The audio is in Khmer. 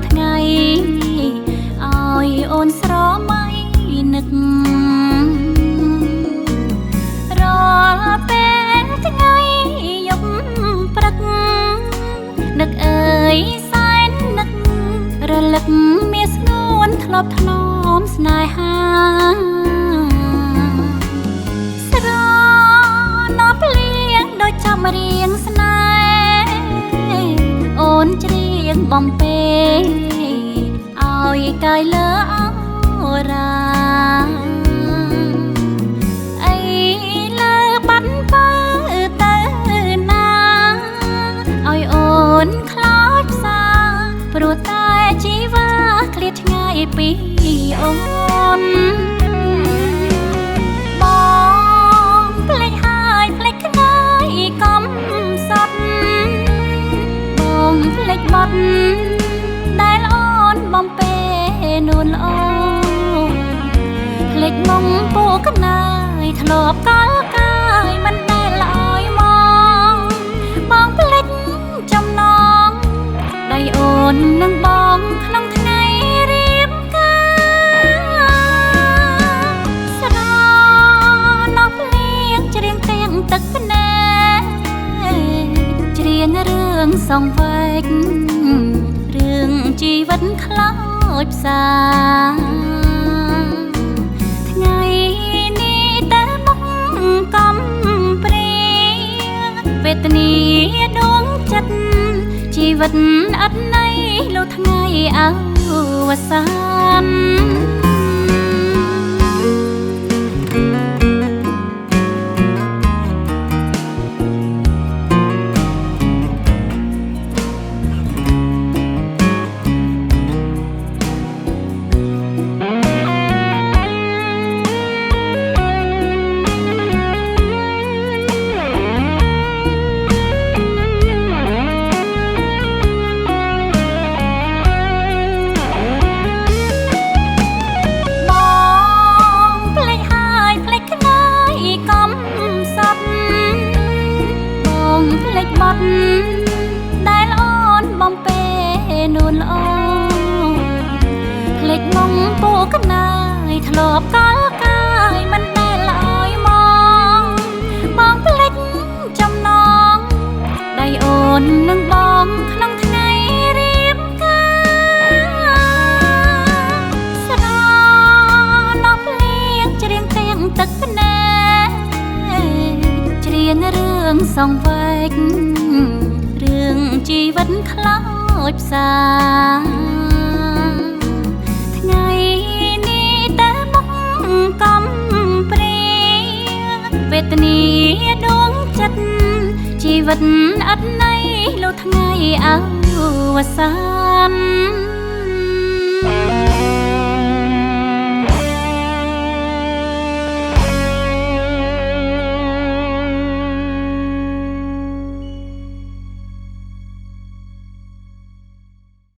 ថ្ងៃឲ្យអូនស្រមៃនឹករាល់ពេលថ្ងៃយប់ព្រឹកនឹកអើយសែននឹករលឹកមាសស្ងួនធ្លាប់ថ្នមស្នេហាស្រណប់លៀងដូចចាំរៀងស្នេហ៍អូនច្រៀងបំពេឲ្យកាយលើអរាអីលើបាត់បើទៅណាឲ្យអូនខ្លោចផ្សាព្រោះតែជីវាឃ្លាតឆ្ងាយពីអូនបងភ្លេចហើយភ្លេចក្ដីកំសត់បងភ្លេចបត់ដែលអូនបំពេនួនល្អភ្លេចមុំពូកណាយធ្លាប់កលកាយមិនដែលឲ្យមកបងភ្លេចចំណងដៃអូននឹងបងក្នុងថ្ងៃរៀបការស្រណប់លៀងច្រៀងទាំងទឹកភ្នែកច្រៀងរឿងសងវែករឿងជីវិតខ្លោចផ្សាថ្ងៃនេះតែមកកំព្រាវេទនាដួងចិត្តជីវិតអត់ន័យលោកថ្ងៃអវសានបត់ដែលអូនបំពេនួនល្អភ្លេចមុំពូកណាយធ្លាប់កលកាយមិនដែលឲ្យមកបងភ្លេចចំណងដៃអូននឹងបងក្នុងថ្ងៃរៀបការស្រណប់លៀងច្រៀងទាំងទឹកភ្នែកច្រៀងរឿងសងវែករឿងជីវិតខ្លោចផ្សាថ្ងៃនេះតែមកកំព្រាវេទនាដួងចិត្តជីវិតអត់ន័យលោកថ្ងៃអវសាន